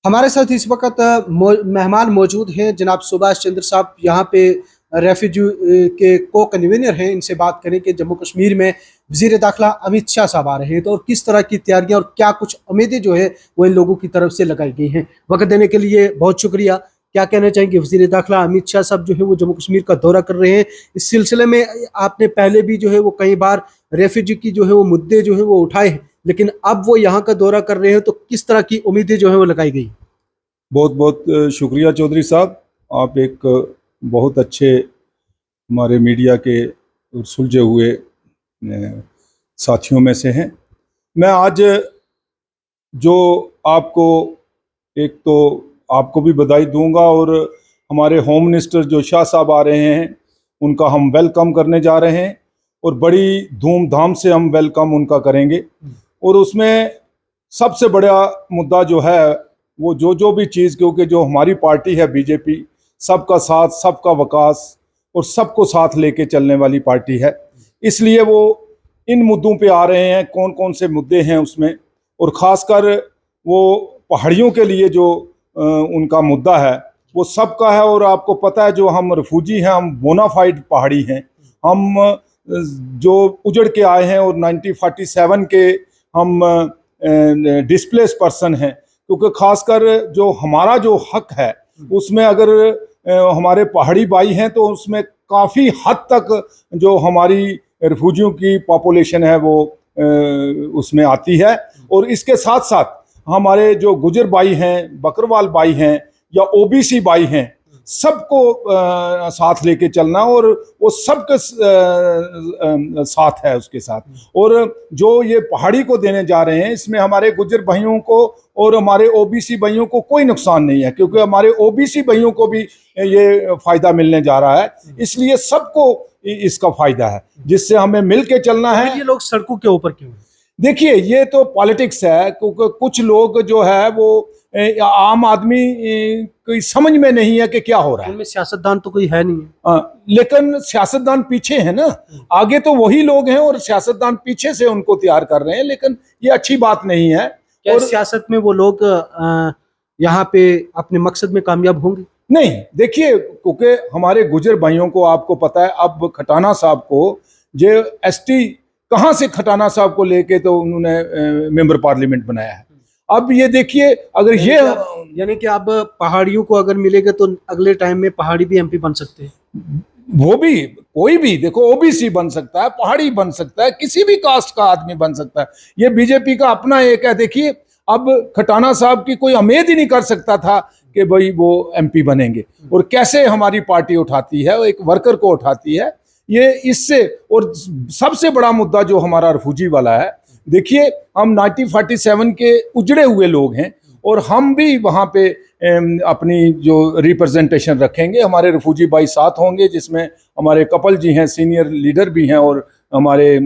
हमारे साथ इस वक्त मेहमान मौजूद हैं। जनाब सुभाष चंद्र साहब यहाँ पे रेफ्यूजी के को कन्वीनर हैं। इनसे बात करें कि जम्मू कश्मीर में वजीर दाखिला अमित शाह साहब आ रहे हैं, तो और किस तरह की तैयारियां और क्या कुछ उम्मीदें जो है वो इन लोगों की तरफ से लगाई गई हैं। वक्त देने के लिए बहुत शुक्रिया। क्या कहना चाहेंगे? वजीर दाखिला अमित शाह साहब जो है वो जम्मू कश्मीर का दौरा कर रहे हैं। इस सिलसिले में आपने पहले भी जो है वो कई बार रेफ्यूजी की जो है वो मुद्दे जो है वो उठाए हैं, लेकिन अब वो यहाँ का दौरा कर रहे हैं, तो किस तरह की उम्मीदें जो है वो लगाई गई? बहुत बहुत शुक्रिया चौधरी साहब। आप एक बहुत अच्छे हमारे मीडिया के सुलझे हुए साथियों में से हैं। मैं आज जो आपको एक तो आपको भी बधाई दूंगा, और हमारे होम मिनिस्टर जो शाह साहब आ रहे हैं उनका हम वेलकम करने जा रहे हैं, और बड़ी धूमधाम से हम वेलकम उनका करेंगे। और उसमें सबसे बड़ा मुद्दा जो है वो जो भी चीज़, क्योंकि जो हमारी पार्टी है बीजेपी, सबका साथ, सबका विकास और सबको साथ लेके चलने वाली पार्टी है, इसलिए वो इन मुद्दों पे आ रहे हैं। कौन कौन से मुद्दे हैं उसमें, और ख़ासकर वो पहाड़ियों के लिए जो उनका मुद्दा है वो सबका है। और आपको पता है जो हम रिफ्यूजी हैं, हम बोनाफाइड पहाड़ी हैं, हम जो उजड़ के आए हैं, और 1947 के हम डिस्प्लेस पर्सन हैं। क्योंकि खासकर जो हमारा जो हक है उसमें अगर हमारे पहाड़ी भाई हैं तो उसमें काफ़ी हद तक जो हमारी रिफ्यूजियों की पॉपुलेशन है वो उसमें आती है। और इसके साथ साथ हमारे जो गुजर भाई हैं, बकरवाल भाई हैं या ओबीसी भाई हैं, सबको साथ लेके चलना, और वो सबके साथ है उसके साथ। और जो ये पहाड़ी को देने जा रहे हैं इसमें हमारे गुजर भाइयों को और हमारे ओबीसी भाइयों को कोई नुकसान नहीं है, क्योंकि हमारे ओबीसी भाइयों को भी ये फायदा मिलने जा रहा है, इसलिए सबको इसका फायदा है, जिससे हमें मिल के चलना है। ये लोग सड़कों के ऊपर क्यों? देखिए, ये तो पॉलिटिक्स है, क्योंकि कुछ लोग जो है वो आम आदमी कोई समझ में नहीं है कि क्या हो रहा है। उनमें सियासतदान तो कोई है नहीं है। लेकिन सियासतदान पीछे है ना, आगे तो वही लोग हैं और सियासतदान पीछे से उनको तैयार कर रहे हैं, लेकिन ये अच्छी बात नहीं है। और सियासत में वो लोग यहाँ पे अपने मकसद में कामयाब होंगे? नहीं, देखिए, क्योंकि हमारे गुजर भाइयों को आपको पता है, अब खटाना साहब को जो एसटी कहाँ से खटाना साहब को लेके तो उन्होंने मेंबर पार्लियामेंट बनाया है। अब ये देखिए, अगर ये यानी कि अब पहाड़ियों को अगर मिलेगा तो अगले टाइम में पहाड़ी भी एमपी बन सकते हैं। वो भी, कोई भी, देखो, ओबीसी बन सकता है, पहाड़ी बन सकता है, किसी भी कास्ट का आदमी बन सकता है। ये बीजेपी का अपना एक है। देखिए, अब खटाना साहब की कोई उम्मीद ही नहीं कर सकता था कि भाई वो एमपी बनेंगे, और कैसे हमारी पार्टी उठाती है, एक वर्कर को उठाती है ये इससे। और सबसे बड़ा मुद्दा जो हमारा रिफ्यूजी वाला है, देखिए, हम 1947 के उजड़े हुए लोग हैं, और हम भी वहाँ पे अपनी जो रिप्रेजेंटेशन रखेंगे। हमारे रिफ्यूजी भाई साथ होंगे, जिसमें हमारे कपल जी हैं, सीनियर लीडर भी हैं, और हमारे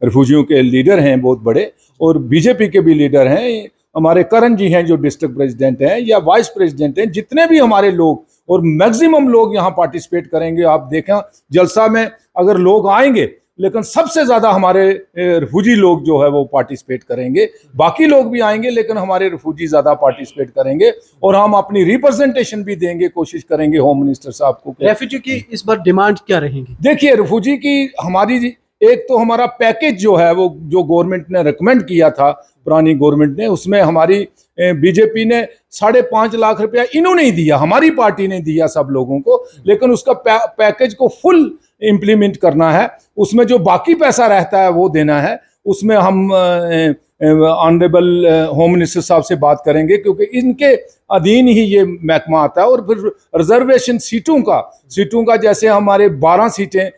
रिफ्यूजियों के लीडर हैं बहुत बड़े, और बीजेपी के भी लीडर हैं। हमारे करण जी हैं जो डिस्ट्रिक्ट प्रेसिडेंट हैं या वाइस प्रेसिडेंट हैं। जितने भी हमारे लोग और मैक्सिमम लोग यहाँ पार्टिसिपेट करेंगे। आप देखें, जलसा में अगर लोग आएंगे, लेकिन सबसे ज्यादा हमारे रिफ्यूजी लोग जो है वो पार्टिसिपेट करेंगे। बाकी लोग भी आएंगे, लेकिन हमारे रिफ्यूजी ज्यादा पार्टिसिपेट करेंगे, और हम अपनी रिप्रेजेंटेशन भी देंगे, कोशिश करेंगे होम मिनिस्टर साहब को। रेफ्यूजी की इस बार डिमांड क्या रहेगी? देखिए, रिफ्यूजी की हमारी एक तो हमारा पैकेज जो है वो जो गवर्नमेंट ने रिकमेंड किया था, पुरानी गवर्नमेंट ने, उसमें हमारी बीजेपी ने 5.5 लाख रुपया इन्होंने ही दिया, हमारी पार्टी ने दिया सब लोगों को, लेकिन उसका पैकेज को फुल इम्प्लीमेंट करना है। उसमें जो बाकी पैसा रहता है वो देना है। उसमें हम ऑनरेबल होम मिनिस्टर साहब से बात करेंगे, क्योंकि इनके अधीन ही ये महकमा आता है। और फिर रिजर्वेशन सीटों का जैसे हमारे 12 सीटें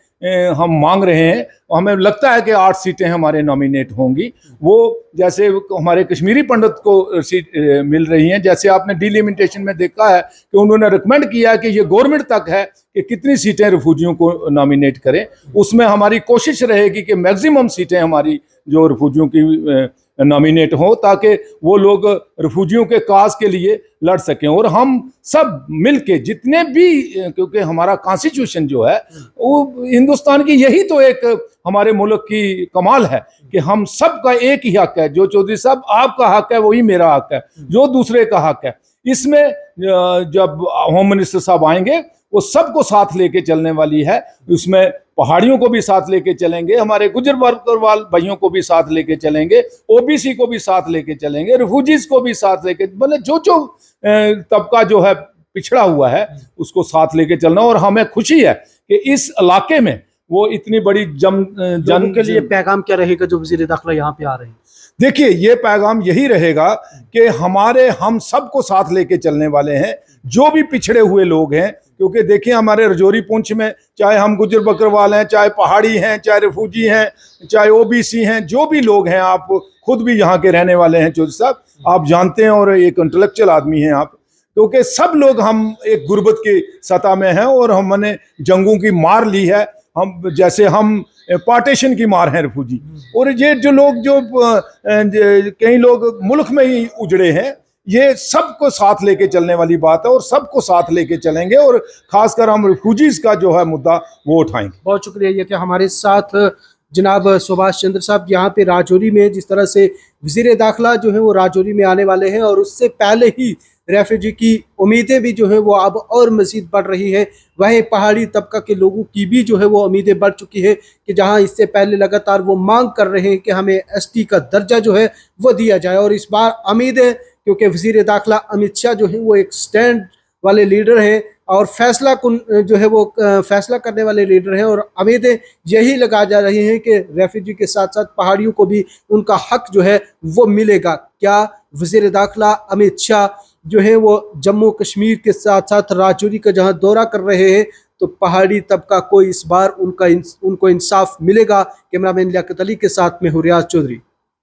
हम मांग रहे हैं, हमें लगता है कि 8 सीटें हमारे नॉमिनेट होंगी। वो जैसे हमारे कश्मीरी पंडित को सीट मिल रही हैं, जैसे आपने डिलिमिटेशन में देखा है कि उन्होंने रिकमेंड किया है कि ये गवर्नमेंट तक है कि कितनी सीटें रिफ्यूजियों को नॉमिनेट करें। उसमें हमारी कोशिश रहेगी कि मैक्सिमम सीटें हमारी जो रिफ्यूजियों की नॉमिनेट हो, ताकि वो लोग रिफ्यूजियों के काज के लिए लड़ सकें। और हम सब मिलके जितने भी, क्योंकि हमारा कॉन्स्टिट्यूशन जो है वो हिंदुस्तान की, यही तो एक हमारे मुल्क की कमाल है कि हम सब का एक ही हक है। जो चौधरी साहब आपका हक है वही मेरा हक है, जो दूसरे का हक है। इसमें जब होम मिनिस्टर साहब आएंगे वो सबको साथ लेके चलने वाली है। उसमें पहाड़ियों को भी साथ लेके चलेंगे, हमारे गुजर बकरवाल भाइयों को भी साथ लेके चलेंगे, ओबीसी को भी साथ लेके चलेंगे, रिफ्यूजीज को भी साथ लेके, मतलब जो जो तबका जो है पिछड़ा हुआ है उसको साथ लेके चलना। और हमें खुशी है कि इस इलाके में वो इतनी बड़ी जन के लिए पैगाम क्या रहेगा जो वजीर दाखिला यहाँ पे आ रहे हैं? देखिए, ये पैगाम यही रहेगा कि हम सबको साथ लेके चलने वाले हैं, जो भी पिछड़े हुए लोग हैं। क्योंकि देखिए, हमारे रजौरी पुंछ में चाहे हम गुजर बकरवाल हैं, चाहे पहाड़ी हैं, चाहे रिफ्यूजी हैं, चाहे ओबीसी हैं, जो भी लोग हैं, आप खुद भी यहाँ के रहने वाले हैं चौधरी साहब, आप जानते हैं, और एक इंटेलेक्चुअल आदमी हैं आप, क्योंकि सब लोग हम एक गुर्बत की सतह में हैं और हमने जंगों की मार ली है। हम जैसे हम पार्टीशन की मार है रिफ्यूजी, और ये जो लोग जो कई लोग मुल्क में ही उजड़े हैं, ये सबको साथ लेके चलने वाली बात है और सबको साथ लेके चलेंगे। और खासकर हम रिफ्यूजीज का जो है मुद्दा वो उठाएंगे। बहुत शुक्रिया। ये कि हमारे साथ जनाब सुभाष चंद्र साहब यहाँ पे राजौरी में, जिस तरह से वजीर दाखिला जो है वो राजौरी में आने वाले हैं और उससे पहले ही रेफ्यूजी की उम्मीदें भी जो है वो अब और मज़ीद बढ़ रही है। वहीं पहाड़ी तबका के लोगों की भी जो है वो उम्मीदें बढ़ चुकी है कि जहां इससे पहले लगातार वो मांग कर रहे हैं कि हमें एसटी का दर्जा जो है वो दिया जाए। और इस बार उम्मीद है, क्योंकि वजीर दाखिला अमित शाह जो है वो एक स्टैंड वाले लीडर हैं और फैसला कुन जो है वो फैसला करने वाले लीडर हैं, और उम्मीदें यही लगा जा रही हैं कि रेफ्यूजी के साथ साथ पहाड़ियों को भी उनका हक जो है वो मिलेगा। क्या वजीर दाखिला अमित शाह जो है वो जम्मू कश्मीर के साथ साथ राजौरी का जहां दौरा कर रहे हैं, तो पहाड़ी तबका को इस बार उनको इंसाफ मिलेगा? कैमरामैन लियाकत अली के साथ में हूं रियाज चौधरी।